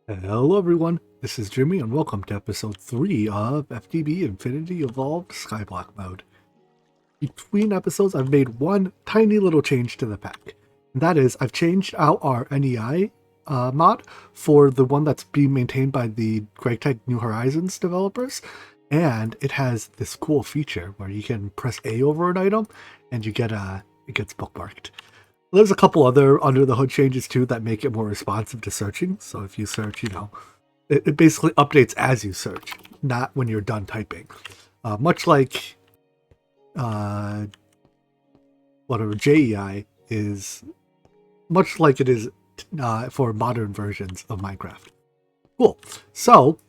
Hello everyone, this is Jimmy and welcome to episode 3 of FTB Infinity Evolved Skyblock mode. Between episodes I've made one tiny little change to the pack. And that is, I've changed out our NEI mod for the one that's being maintained by the GregTech New Horizons developers. And it has this cool feature where you can press A over an item and it gets bookmarked. There's a couple other under the hood changes too that make it more responsive to searching. So if you search, it basically updates as you search, not when you're done typing. Much like whatever JEI is, much like it is for modern versions of Minecraft. Cool. So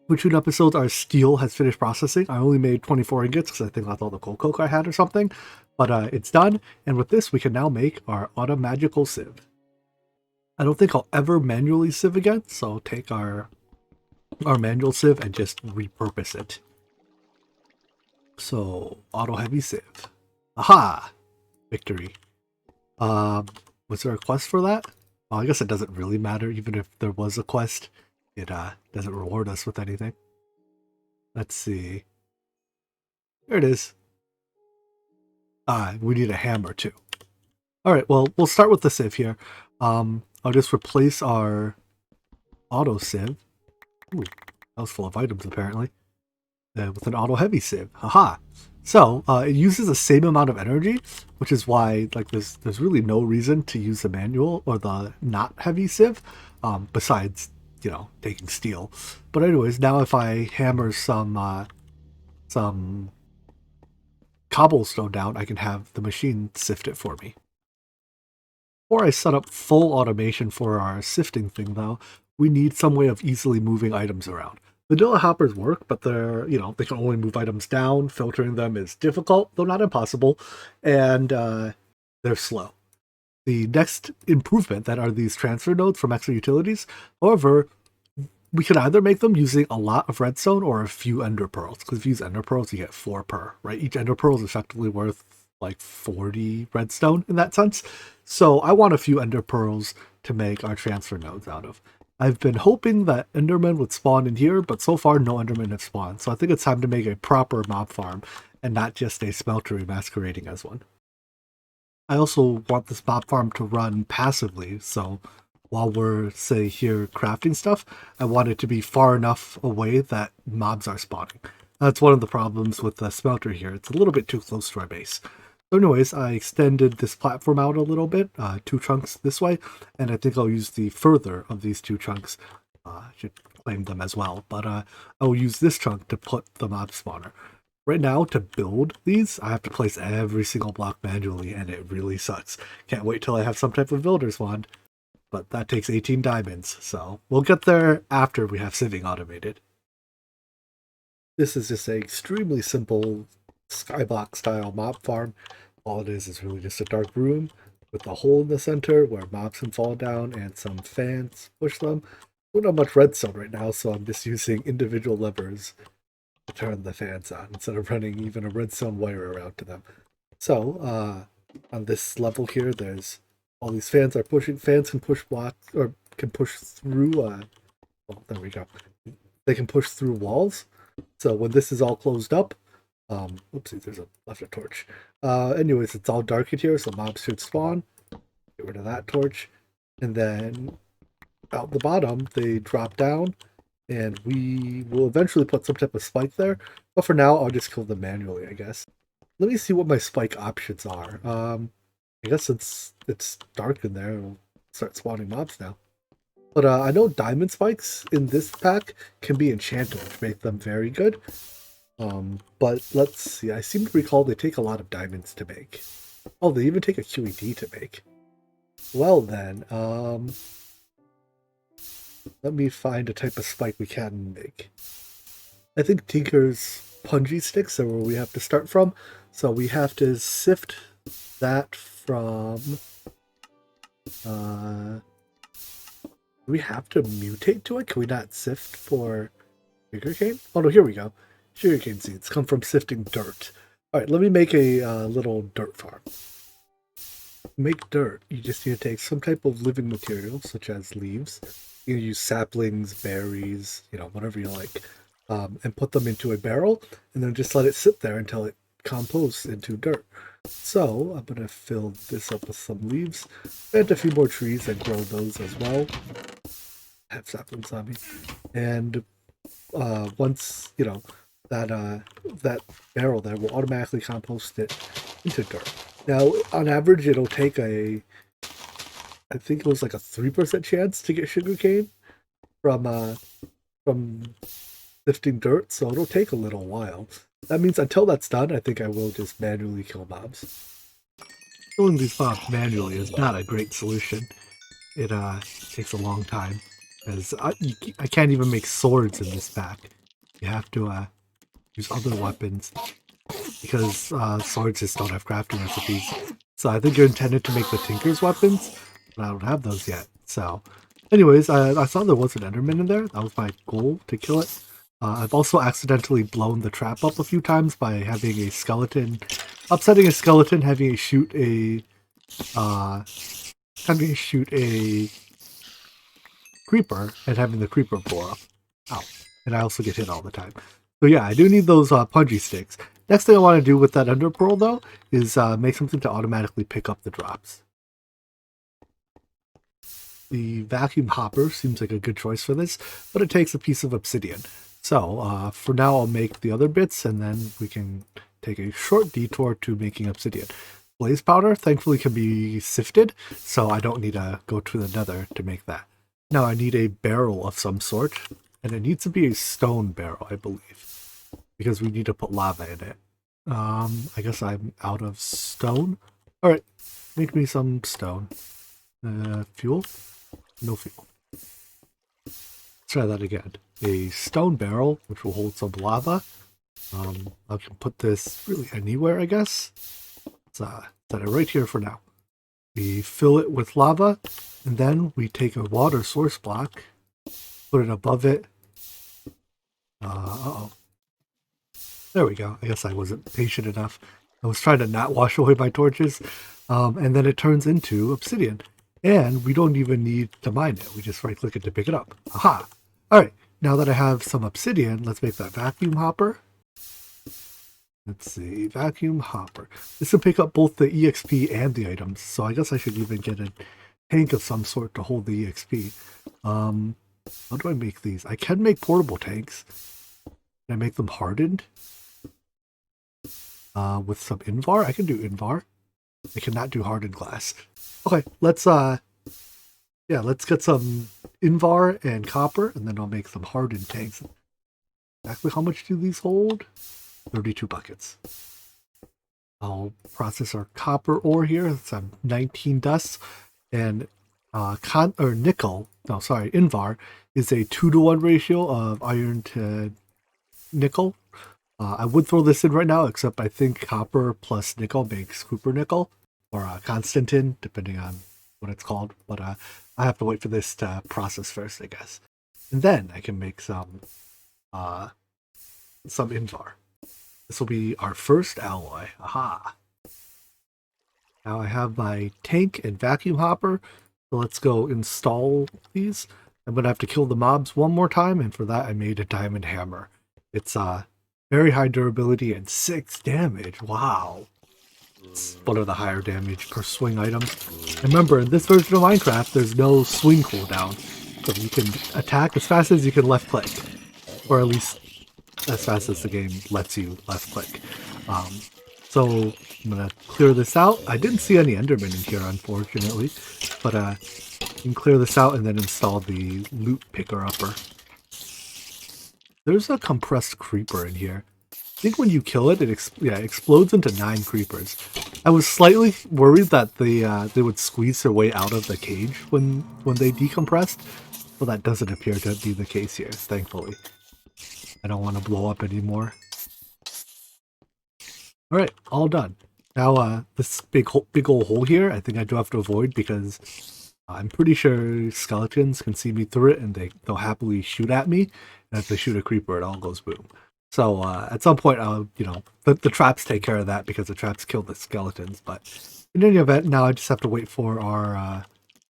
between episodes, our steel has finished processing. I only made 24 ingots because I think that's all the coal coke I had or something. But it's done, and with this, we can now make our automagical sieve. I don't think I'll ever manually sieve again, so take our manual sieve and just repurpose it. So, auto heavy sieve. Aha! Victory. Was there a quest for that? Well, I guess it doesn't really matter, even if there was a quest. It doesn't reward us with anything. Let's see. There it is. We need a hammer too. Alright, well, we'll start with the sieve here. I'll just replace our auto sieve. Ooh, that was full of items apparently. With an auto heavy sieve. Haha! So, it uses the same amount of energy, which is why there's really no reason to use the manual or the not heavy sieve, besides, taking steel. But anyways, now if I hammer some cobblestone down, I can have the machine sift it for me. Before I set up full automation for our sifting thing though, we need some way of easily moving items around. Vanilla hoppers work, but they can only move items down. Filtering them is difficult, though not impossible, and they're slow. The next improvement that are these transfer nodes from extra utilities. However, we can either make them using a lot of redstone or a few ender pearls. Because if you use ender pearls, you get 4 per, right? Each ender pearl is effectively worth like 40 redstone in that sense. So I want a few ender pearls to make our transfer nodes out of. I've been hoping that endermen would spawn in here, but so far no endermen have spawned. So I think it's time to make a proper mob farm and not just a smeltery masquerading as one. I also want this mob farm to run passively, so while we're, say, here crafting stuff, I want it to be far enough away that mobs are spawning. That's one of the problems with the smelter here. It's a little bit too close to our base. So anyways, I extended this platform out a little bit, 2 chunks this way, and I think I'll use the further of these 2 chunks. I should claim them as well, but I'll use this chunk to put the mob spawner. Right now, to build these, I have to place every single block manually, and it really sucks. Can't wait till I have some type of builder's wand. But that takes 18 diamonds, so we'll get there after we have sieving automated. This is just an extremely simple Skyblock style mob farm. All it is really just a dark room with a hole in the center where mobs can fall down and some fans push them. We don't have much redstone right now, so I'm just using individual levers to turn the fans on instead of running even a redstone wire around to them. So, on this level here, there's all these fans are pushing. Fans can push blocks or can push through. There we go. They can push through walls. So when this is all closed up, oopsie, left a torch. Anyways, it's all dark in here, so mobs should spawn. Get rid of that torch, and then out the bottom they drop down, and we will eventually put some type of spike there. But for now, I'll just kill them manually, I guess. Let me see what my spike options are. I guess it's dark in there. We'll start spawning mobs now. But I know diamond spikes in this pack can be enchanted, which make them very good. But let's see. I seem to recall they take a lot of diamonds to make. Oh, they even take a QED to make. Well then, let me find a type of spike we can make. I think Tinker's punji sticks are where we have to start from. So we have to sift that from... do we have to mutate to it? Can we not sift for sugarcane? Oh no, here we go. Sugarcane seeds come from sifting dirt. Alright, let me make a little dirt farm. Make dirt. You just need to take some type of living material, such as leaves, You use saplings, berries, whatever you like, and put them into a barrel, and then just let it sit there until it composts into dirt. So I'm gonna fill this up with some leaves, plant a few more trees and grow those as well. I have saplings on me, and once that barrel there will automatically compost it into dirt. Now, on average, it'll take I think it was like a 3% chance to get sugarcane from from sifting dirt, so it'll take a little while. That means until that's done, I think I will just manually kill mobs. Killing these mobs manually is not a great solution. It takes a long time, because I can't even make swords in this pack. You have to use other weapons, because swords just don't have crafting recipes. So I think you're intended to make the Tinker's weapons, but I don't have those yet. So anyways, I saw there was an Enderman in there. That was my goal, to kill it. I've also accidentally blown the trap up a few times by having a skeleton, upsetting a skeleton, having uh, a creeper, and having the creeper blow up. Ow. And I also get hit all the time. So yeah, I do need those punji sticks. Next thing I want to do with that ender pearl, though, is make something to automatically pick up the drops. The vacuum hopper seems like a good choice for this, but it takes a piece of obsidian. So for now, I'll make the other bits, and then we can take a short detour to making obsidian. Blaze powder, thankfully, can be sifted, so I don't need to go to the nether to make that. Now I need a barrel of some sort, and it needs to be a stone barrel, I believe, because we need to put lava in it. I guess I'm out of stone. All right, make me some stone. Fuel? No fuel. Let's try that again. A stone barrel, which will hold some lava. I can put this really anywhere, I guess. Let's set it right here for now. We fill it with lava, and then we take a water source block, put it above it. Uh-oh. There we go. I guess I wasn't patient enough. I was trying to not wash away my torches. And then it turns into obsidian. And we don't even need to mine it. We just right-click it to pick it up. Aha! Alright, now that I have some obsidian, let's make that vacuum hopper. Let's see, vacuum hopper. This will pick up both the EXP and the items, so I guess I should even get a tank of some sort to hold the EXP. How do I make these? I can make portable tanks. Can I make them hardened? With some Invar? I can do Invar. I cannot do hardened glass. Okay, let's get some Invar and copper, and then I'll make some hardened tanks. Exactly how much do these hold? 32 buckets. I'll process our copper ore here. It's 19 dust, and nickel. No, sorry, Invar is a 2-to-1 ratio of iron to nickel. I would throw this in right now, except I think copper plus nickel makes Cooper nickel, or Constantin, depending on what it's called. But I have to wait for this to process first, I guess. And then I can make some Invar. This will be our first alloy. Aha! Now I have my tank and vacuum hopper. So let's go install these. I'm going to have to kill the mobs one more time, and for that I made a diamond hammer. It's very high durability and 6 damage. Wow. It's one of the higher damage per swing items. And remember, in this version of Minecraft, there's no swing cooldown. So you can attack as fast as you can left click. Or at least as fast as the game lets you left click. So I'm going to clear this out. I didn't see any Endermen in here, unfortunately. But you can clear this out and then install the loot picker upper. There's a compressed creeper in here. I think when you kill it, it explodes into 9 creepers. I was slightly worried that they would squeeze their way out of the cage when they decompressed, but that doesn't appear to be the case here, thankfully. I don't want to blow up anymore. Alright, all done. Now this big old hole here, I think I do have to avoid because I'm pretty sure skeletons can see me through it and they'll happily shoot at me. And if they shoot a creeper, it all goes boom. So at some point, the traps take care of that because the traps kill the skeletons. But in any event, now I just have to wait for our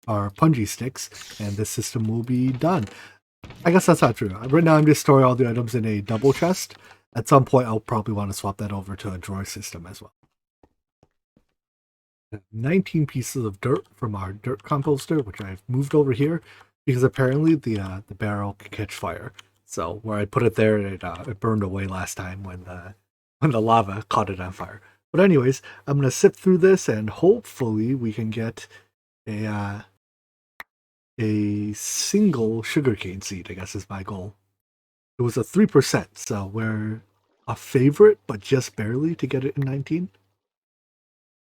our punji sticks, and this system will be done. I guess that's not true. Right now I'm just storing all the items in a double chest. At some point I'll probably want to swap that over to a drawer system as well. 19 pieces of dirt from our dirt composter, which I've moved over here because apparently the barrel can catch fire. So where I put it there, it burned away last time when the lava caught it on fire. But anyways, I'm gonna sift through this and hopefully we can get a single sugarcane seed. I guess is my goal. It was a 3%, so we're a favorite, but just barely to get it in 19.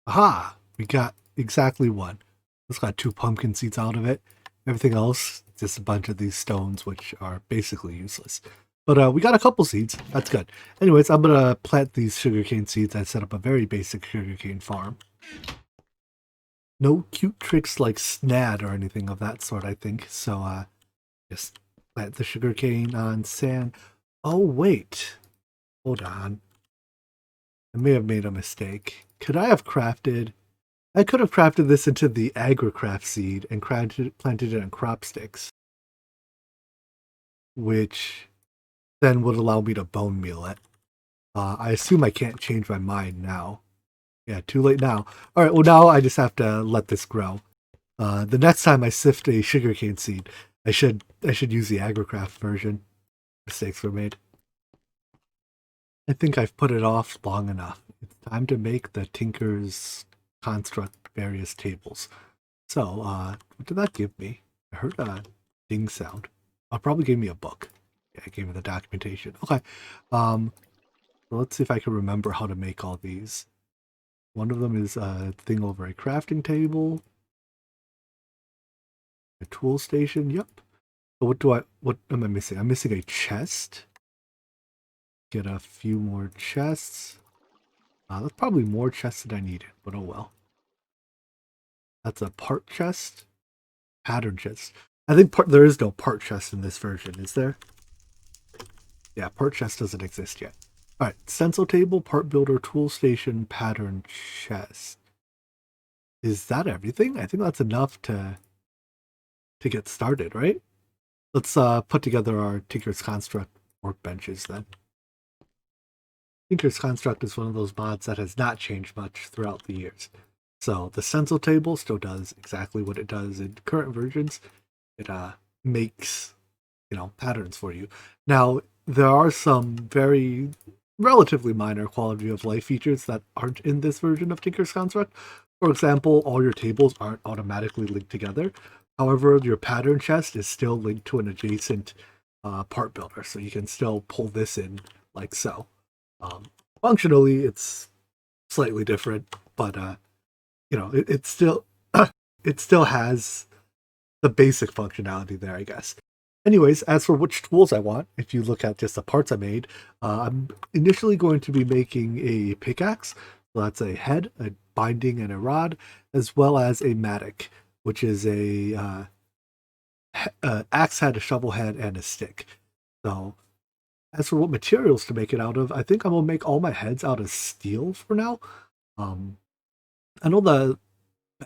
Aha! We got exactly one. It's got 2 pumpkin seeds out of it. Everything else, just a bunch of these stones, which are basically useless. But we got a couple seeds. That's good. Anyways, I'm going to plant these sugarcane seeds and set up a very basic sugarcane farm. No cute tricks like snad or anything of that sort, I think. So just plant the sugarcane on sand. Oh, wait. Hold on. I may have made a mistake. Could I have crafted... I could have crafted this into the agricraft seed and planted it on crop sticks, which then would allow me to bone meal it. I assume I can't change my mind now. Yeah, too late now. All right, well now I just have to let this grow. The next time I sift a sugarcane seed, I should use the agricraft version. Mistakes were made. I think I've put it off long enough. It's time to make the Tinker's construct various tables. So, what did that give me? I heard a ding sound. Probably gave me a book. Yeah, it gave me the documentation. Okay. So let's see if I can remember how to make all these. One of them is a thing over a crafting table. A tool station, yep. So what am I missing? I'm missing a chest. Get a few more chests. That's probably more chests than I needed, but oh well. That's a part chest. Pattern chest. I think there is no part chest in this version, is there? Yeah, part chest doesn't exist yet. Alright, stencil table, part builder, tool station, pattern chest. Is that everything? I think that's enough to get started, right? Let's put together our Tinker's Construct workbenches then. Tinker's Construct is one of those mods that has not changed much throughout the years. So the stencil table still does exactly what it does in current versions. It makes, patterns for you. Now, there are some very relatively minor quality of life features that aren't in this version of Tinker's Construct. For example, all your tables aren't automatically linked together. However, your pattern chest is still linked to an adjacent part builder, so you can still pull this in like so. Functionally, it's slightly different, but it still it still has the basic functionality there, I guess. Anyways, as for which tools I want, if you look at just the parts I made, I'm initially going to be making a pickaxe. So that's a head, a binding, and a rod, as well as a mattock, which is a axe head, a shovel head, and a stick. So as for what materials to make it out of, I think I'm going to make all my heads out of steel for now. I know the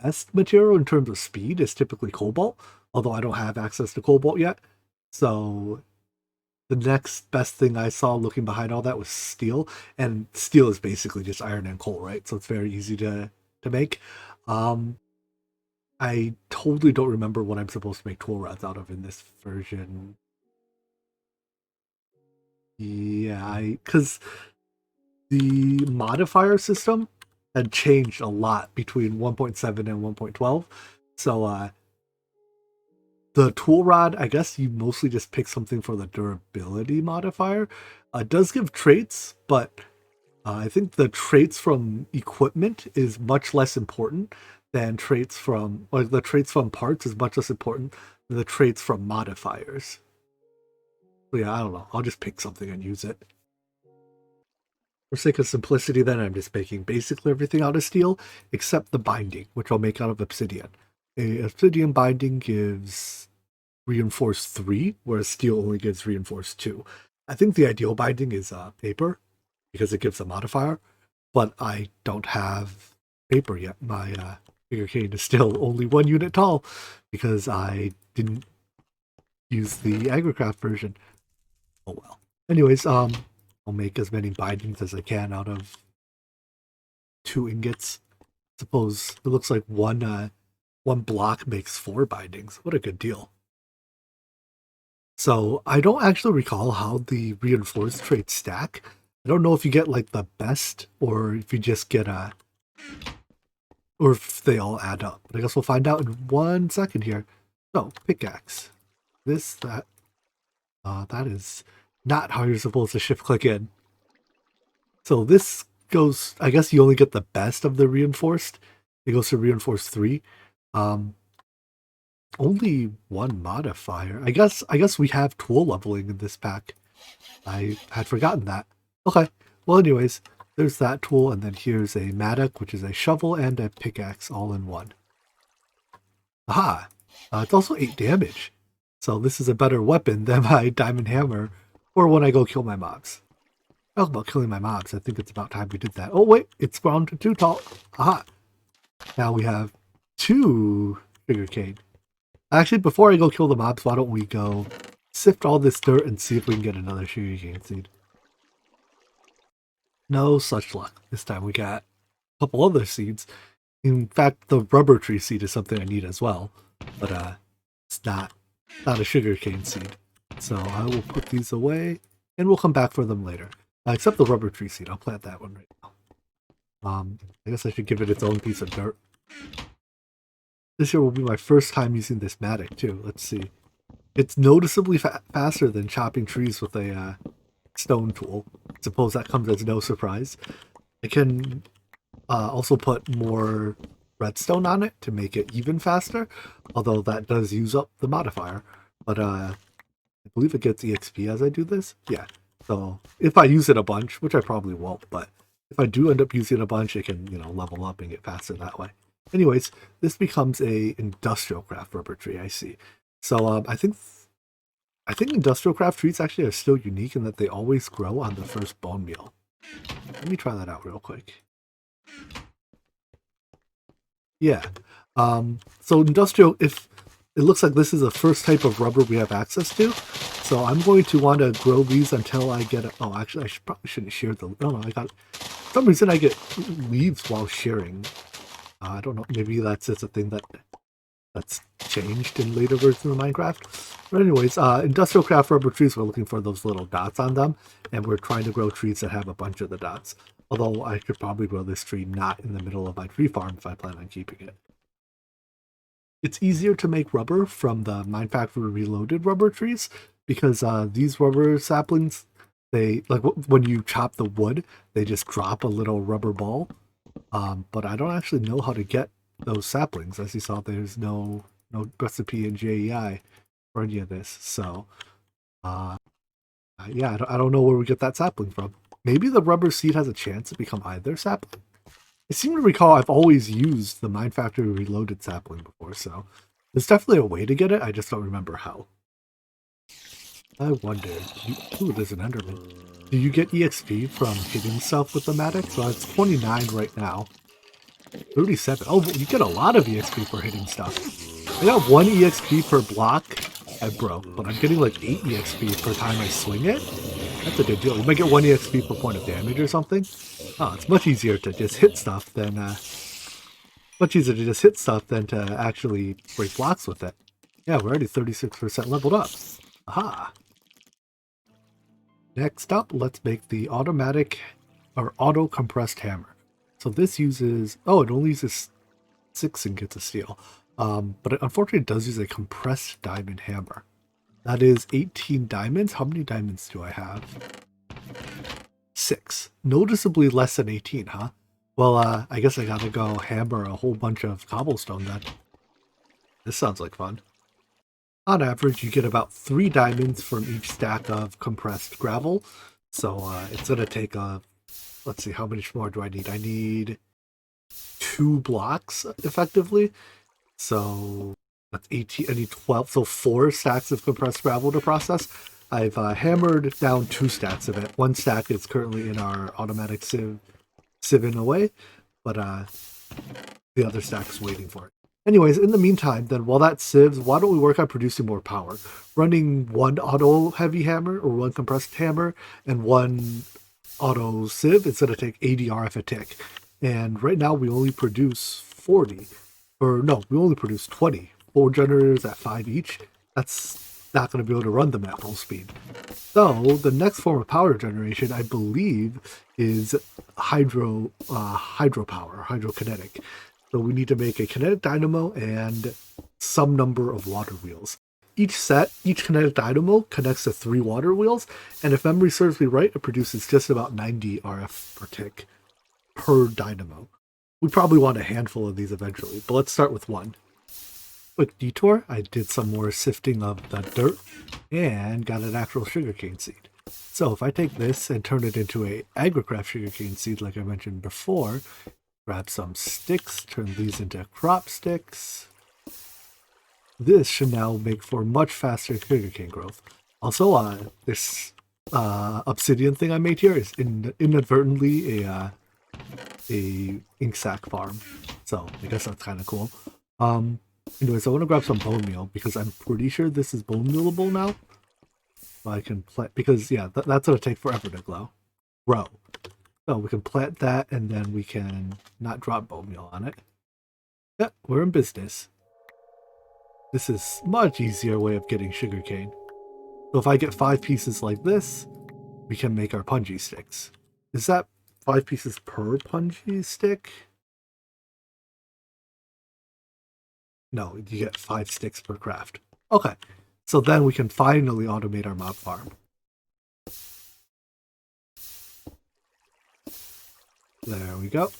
best material in terms of speed is typically cobalt, although I don't have access to cobalt yet. So the next best thing I saw looking behind all that was steel, and steel is basically just iron and coal, right? So it's very easy to make. I totally don't remember what I'm supposed to make tool rods out of in this version. Yeah, because the modifier system had changed a lot between 1.7 and 1.12. So the tool rod, I guess you mostly just pick something for the durability modifier. It does give traits, but I think the traits from equipment is much less important than traits from, or the traits from parts is much less important than the traits from modifiers. So yeah, I don't know. I'll just pick something and use it. For sake of simplicity, then I'm just making basically everything out of steel, except the binding, which I'll make out of obsidian. A obsidian binding gives reinforced 3, whereas steel only gives reinforced 2. I think the ideal binding is paper, because it gives a modifier, but I don't have paper yet. My sugarcane is still only 1 unit tall because I didn't use the agricraft version. Oh well. Anyways, I'll make as many bindings as I can out of 2 ingots. Suppose it looks like one block makes 4 bindings. What a good deal. So I don't actually recall how the reinforced traits stack. I don't know if you get like the best or if you just get or if they all add up. But I guess we'll find out in 1 second here. So, pickaxe. This, that. That is not how you're supposed to shift click in. So this goes, I guess you only get the best of the reinforced. It goes to reinforced 3. Only 1 modifier. I guess we have tool leveling in this pack. I had forgotten that. Okay. Well, anyways, there's that tool, and then here's a mattock, which is a shovel and a pickaxe all in one. Aha! It's also 8 damage. So this is a better weapon than my diamond hammer, or when I go kill my mobs. Talk about killing my mobs. I think it's about time we did that. Oh wait, it's ground to 2 tall. Aha! Now we have 2 sugarcane. Actually, before I go kill the mobs, why don't we go sift all this dirt and see if we can get another sugarcane seed. No such luck. This time we got a couple other seeds. In fact, the rubber tree seed is something I need as well. But it's not a sugarcane seed. So I will put these away and we'll come back for them later. Except the rubber tree seed. I'll plant that one right now. I guess I should give it its own piece of dirt. This year will be my first time using this mattock too. Let's see. It's noticeably faster than chopping trees with a stone tool. I suppose that comes as no surprise. I can also put more redstone on it to make it even faster, although that does use up the modifier. But I believe it gets EXP as I do this. Yeah. So if I use it a bunch, which I probably won't, but if I do end up using it a bunch, it can, level up and get faster that way. Anyways, this becomes a industrial craft rubber tree, I see. So I think industrial craft trees actually are still unique in that they always grow on the first bone meal. Let me try that out real quick. Yeah. So industrial, if it looks like this is the first type of rubber we have access to, so I'm going to want to grow these until I get oh, actually, probably shouldn't shear the, oh no, for some reason I get leaves while shearing. I don't know, maybe that's just a thing that's changed in later versions of Minecraft. But anyways, industrial craft rubber trees, we're looking for those little dots on them, and we're trying to grow trees that have a bunch of the dots. Although I could probably grow this tree not in the middle of my tree farm if I plan on keeping it. It's easier to make rubber from the Mine Factory Reloaded rubber trees because these rubber saplings, they, like when you chop the wood, they just drop a little rubber ball. But I don't actually know how to get those saplings. As you saw, there's no recipe in JEI for any of this. So, yeah, I don't know where we get that sapling from. Maybe the rubber seed has a chance to become either sapling. I seem to recall I've always used the Mine Factory Reloaded sapling before, so there's definitely a way to get it. I just don't remember how. I wonder. Ooh, there's an Enderman. Do you get EXP from hitting stuff with the mattock? So it's 29 right now. 37. Oh, you get a lot of EXP for hitting stuff. I got 1 EXP per block I broke, but I'm getting like 8 EXP per time I swing it. That's a good deal. You might get 1 EXP per point of damage or something. Oh, it's much easier to just hit stuff than to actually break blocks with it. Yeah, we're already 36% leveled up. Aha. Next up, let's make the automatic or auto compressed hammer. So this uses, oh, it only uses 6 ingots of steel. But it unfortunately does use a compressed diamond hammer. That is 18 diamonds. How many diamonds do I have? 6. Noticeably less than 18, huh? Well, I guess I gotta go hammer a whole bunch of cobblestone then. This sounds like fun. On average, you get about 3 diamonds from each stack of compressed gravel. So it's gonna take let's see, how much more do I need? I need 2 blocks, effectively. So that's 18, I need 12, so 4 stacks of compressed gravel to process. I've hammered down 2 stacks of it. 1 stack is currently in our automatic sieve away, but The other stack's waiting for it. Anyways, in the meantime, then while that sieves, why don't we work on producing more power? Running one auto heavy hammer or one compressed hammer and one auto sieve, it's going to take 80 RF a tick. And right now we only produce 40. Or no, we only produce 20. 4 generators at 5 each. That's not going to be able to run them at full speed. So the next form of power generation, I believe, is hydropower, hydrokinetic. So we need to make a kinetic dynamo and some number of water wheels. Each kinetic dynamo connects to 3 water wheels, and if memory serves me right, it produces just about 90 RF per tick per dynamo. We probably want a handful of these eventually, but let's start with one. Quick detour, I did some more sifting of the dirt and got an actual sugarcane seed. So if I take this and turn it into a agricraft sugarcane seed like I mentioned before, grab some sticks, turn these into crop sticks. This should now make for much faster sugarcane growth. Also, this obsidian thing I made here is inadvertently a ink sac farm. So I guess that's kind of cool. Anyways, I want to grab some bone meal because I'm pretty sure this is bone mealable now. So I can plant, because yeah, that's going to take forever to grow. So we can plant that and then we can not drop bone meal on it. Yeah, we're in business. This is much easier way of getting sugarcane. So if I get 5 pieces like this, we can make our punji sticks. Is that 5 pieces per punji stick? No, you get 5 sticks per craft. Okay, so then we can finally automate our mob farm. There we go.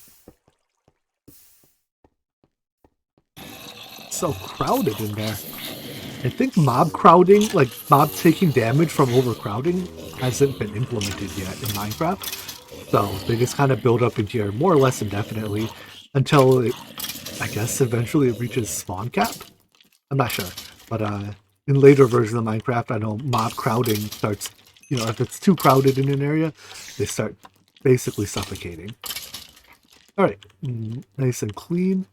So crowded in there. I think mob crowding, like mob taking damage from overcrowding, hasn't been implemented yet in Minecraft. So they just kind of build up in here more or less indefinitely until it, I guess eventually it reaches spawn cap. I'm not sure, but in later versions of Minecraft, I know mob crowding starts, if it's too crowded in an area, they start basically suffocating. All right, nice and clean.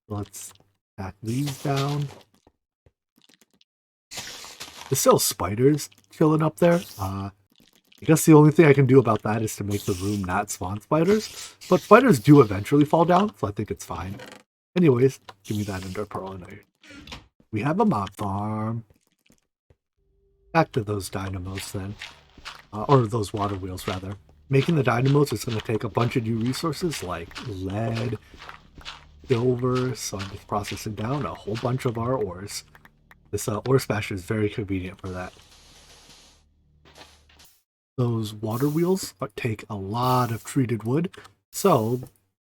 Let's pack these down. There's still spiders chilling up there. I guess the only thing I can do about that is to make the room not spawn spiders. But spiders do eventually fall down, so I think it's fine. Anyways, give me that ender pearl in there. We have a mob farm. Back to those dynamos then. Or those water wheels, rather. Making the dynamos is going to take a bunch of new resources like lead, silver, so I'm just processing down a whole bunch of our ores. This ore smasher is very convenient for that. Those water wheels take a lot of treated wood, so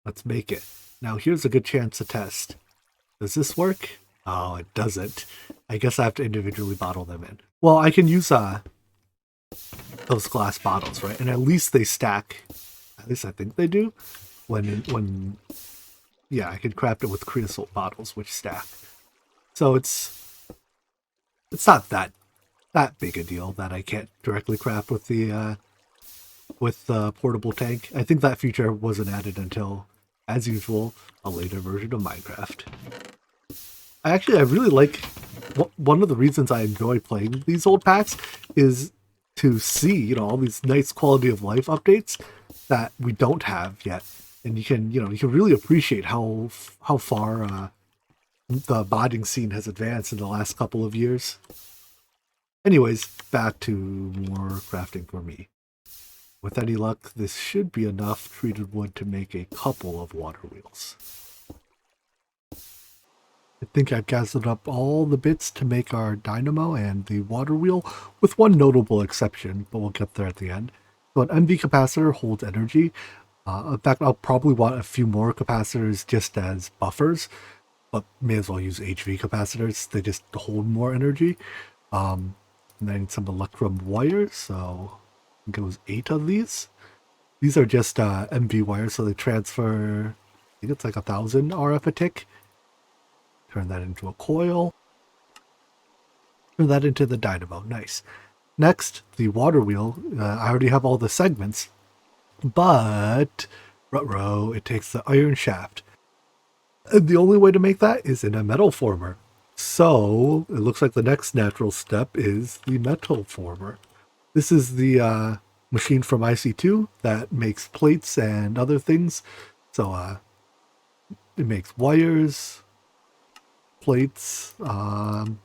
let's make it. Now here's a good chance to test. Does this work? Oh, it doesn't. I guess I have to individually bottle them in. Well, I can use those glass bottles, right? And at least they stack. At least I think they do. Yeah, I can craft it with creosote bottles, which stack. So it's not that big a deal that I can't directly craft with the portable tank. I think that feature wasn't added until, as usual, a later version of Minecraft. I really like, one of the reasons I enjoy playing these old packs is to see, all these nice quality of life updates that we don't have yet. And you can really appreciate how far the modding scene has advanced in the last couple of years. Anyways, back to more crafting for me. With any luck, this should be enough treated wood to make a couple of water wheels. I think I've gathered up all the bits to make our dynamo and the water wheel, with one notable exception, but we'll get there at the end. So an MV capacitor holds energy. In fact, I'll probably want a few more capacitors just as buffers, but may as well use HV capacitors. They just hold more energy. And then some Electrum Wires, so I think it was 8 of these. These are just MV wires, so they transfer, I think it's like 1,000 RF a tick. Turn that into a coil. Turn that into the dynamo. Nice. Next, the water wheel. I already have all the segments, but ruh-roh, it takes the iron shaft. And the only way to make that is in a metal former. So it looks like the next natural step is the metal former. This is the machine from IC2 that makes plates and other things. So it makes wires, plates. Oh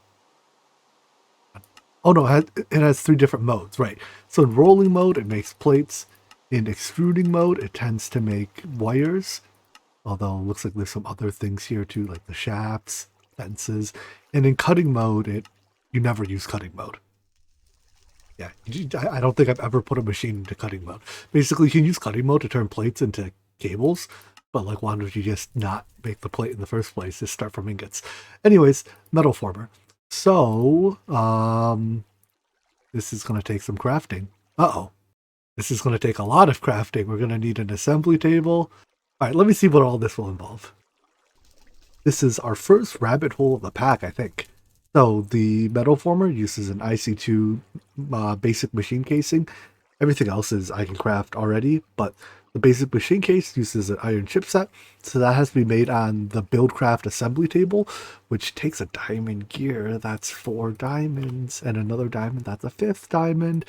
no, it has three different modes, right? So in rolling mode, it makes plates. In extruding mode, it tends to make wires. Although it looks like there's some other things here too, like the shafts, fences. And in cutting mode, you never use cutting mode. Yeah, I don't think I've ever put a machine into cutting mode. Basically, you can use cutting mode to turn plates into cables, but like, why don't you just not make the plate in the first place? Just start from ingots. Anyways, metal former. So, this is going to take some crafting. Uh-oh. This is going to take a lot of crafting. We're going to need an assembly table. All right, let me see what all this will involve. This is our first rabbit hole of the pack, I think. So the metal former uses an IC2 basic machine casing. Everything else is I can craft already, but the basic machine case uses an iron chipset, so that has to be made on the Buildcraft assembly table, which takes a diamond gear. That's 4 diamonds, and another diamond, that's a 5th diamond.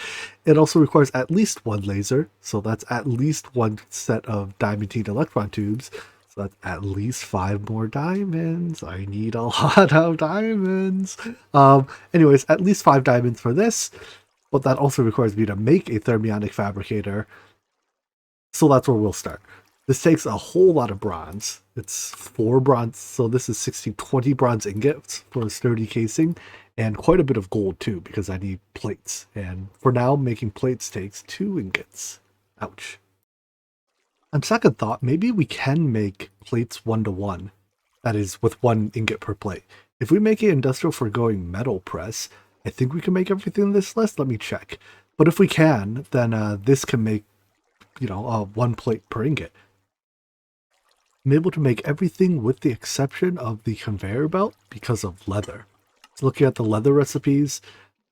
It also requires at least 1 laser, so that's at least 1 set of diamantine electron tubes. So that's at least 5 more diamonds. I need a lot of diamonds. Anyways, at least 5 diamonds for this, but that also requires me to make a Thermionic Fabricator. So that's where we'll start. This takes a whole lot of bronze. It's 4 bronze, so this is 20 bronze ingots for a sturdy casing, and quite a bit of gold too, because I need plates. And for now, making plates takes 2 ingots. Ouch. On second thought, maybe we can make plates 1-to-1. That is, with 1 ingot per plate. If we make an industrial foregoing metal press, I think we can make everything in this list. Let me check. But if we can, then this can make 1 plate per ingot. I'm able to make everything with the exception of the conveyor belt because of leather. So looking at the leather recipes,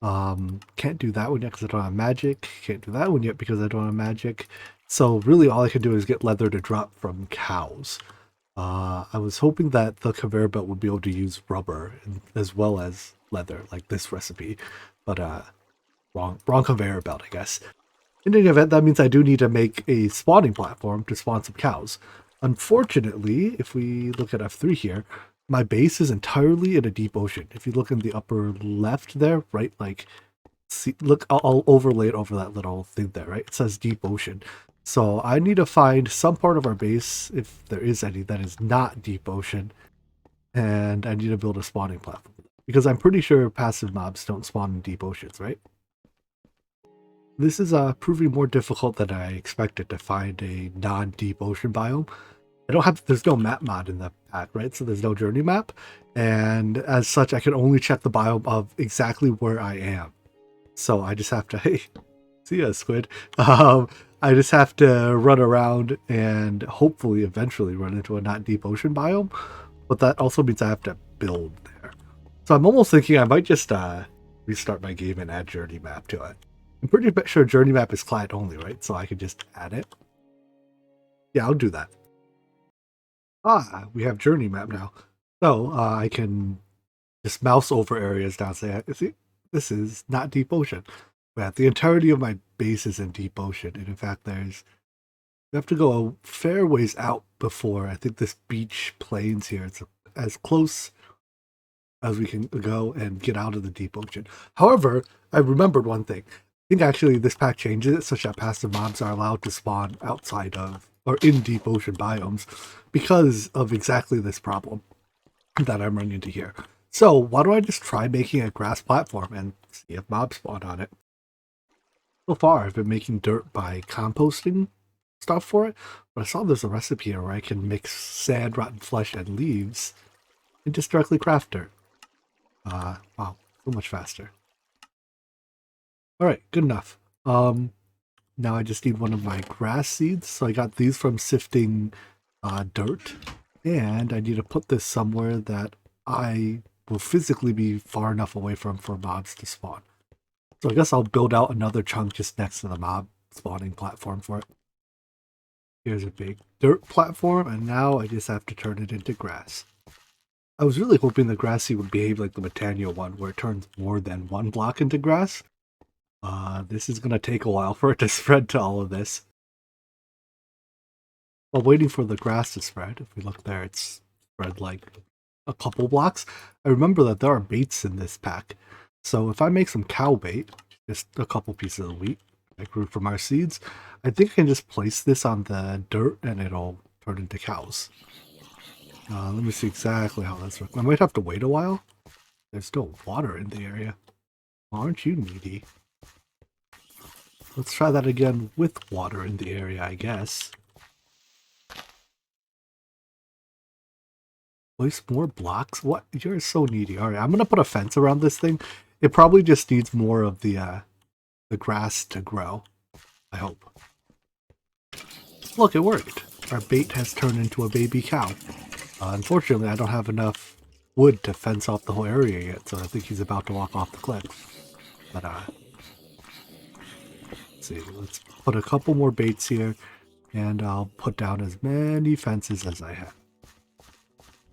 can't do that one yet because I don't have magic. Can't do that one yet because I don't have magic. So really all I can do is get leather to drop from cows. I was hoping that the conveyor belt would be able to use rubber as well as leather, like this recipe. But wrong conveyor belt, I guess. In any event, that means I do need to make a spawning platform to spawn some cows. Unfortunately, if we look at F3 here, my base is entirely in a deep ocean. If you look in the upper left there, right, like, see, look, I'll overlay it over that little thing there, right? It says deep ocean. So I need to find some part of our base, if there is any, that is not deep ocean, and I need to build a spawning platform. Because I'm pretty sure passive mobs don't spawn in deep oceans, right? This is proving more difficult than I expected to find a non-deep ocean biome. There's no map mod in the pack, right? So there's no journey map. And as such, I can only check the biome of exactly where I am. So I just have to, hey, see ya, squid. I just have to run around and hopefully eventually run into a not deep ocean biome. But that also means I have to build there. So I'm almost thinking I might just restart my game and add journey map to it. I'm pretty sure journey map is client only, right? So I can just add it. Yeah, I'll do that. We have journey map now. So I can just mouse over areas now and say, see, this is not deep ocean. But the entirety of my base is in deep ocean. And in fact, we have to go a fair ways out before I think this beach plains here. It's as close as we can go and get out of the deep ocean. However, I remembered one thing. I think actually this pack changes it such that passive mobs are allowed to spawn outside of or in deep ocean biomes because of exactly this problem that I'm running into here. So why don't I just try making a grass platform and see if mobs spawn on it? So far, I've been making dirt by composting stuff for it, but I saw there's a recipe here where I can mix sand, rotten flesh, and leaves and just directly craft dirt. Wow, so much faster. Alright, good enough. Now I just need one of my grass seeds. So I got these from sifting dirt. And I need to put this somewhere that I will physically be far enough away from for mobs to spawn. So I guess I'll build out another chunk just next to the mob spawning platform for it. Here's a big dirt platform, and now I just have to turn it into grass. I was really hoping the grassy would behave like the Botania one, where it turns more than one block into grass. This is going to take a while for it to spread to all of this. While waiting for the grass to spread, if we look there, it's spread like a couple blocks. I remember that there are baits in this pack. So if I make some cow bait, just a couple pieces of wheat I grew from our seeds, I think I can just place this on the dirt and it'll turn into cows. Let me see exactly how this works. I might have to wait a while. There's still water in the area. Aren't you needy? Let's try that again with water in the area, I guess. Place more blocks? What? You're so needy. Alright, I'm going to put a fence around this thing. It probably just needs more of the grass to grow. I hope. Look, it worked. Our bait has turned into a baby cow. Unfortunately, I don't have enough wood to fence off the whole area yet, so I think he's about to walk off the cliff. But, let's see. Let's put a couple more baits here, and I'll put down as many fences as I have.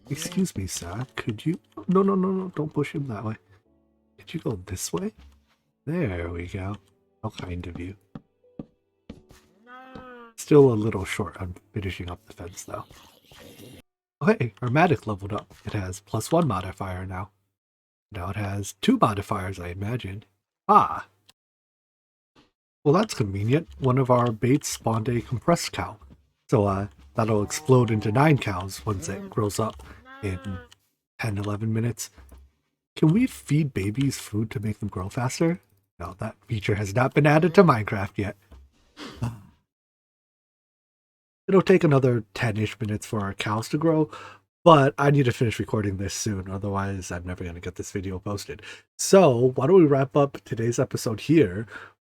Excuse me, sir. Could you... No, don't push him that way. Could you go this way? There we go. How kind of you. Still a little short on finishing up the fence, though. Oh, hey, our Matic leveled up. It has +1 modifier now. Now it has 2 modifiers, I imagine. Ah! Well, that's convenient. One of our baits spawned a compressed cow. So, that'll explode into 9 cows once it grows up in 10-11 minutes. Can we feed babies food to make them grow faster? No, that feature has not been added to Minecraft yet. It'll take another 10-ish minutes for our cows to grow, but I need to finish recording this soon, otherwise I'm never going to get this video posted. So, why don't we wrap up today's episode here?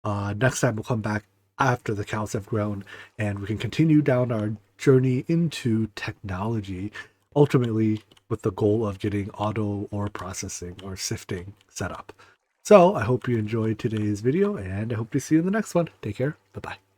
Next time we'll come back after the cows have grown, and we can continue down our journey into technology, ultimately with the goal of getting auto ore processing or sifting set up. So, I hope you enjoyed today's video, and I hope to see you in the next one. Take care. Bye-bye.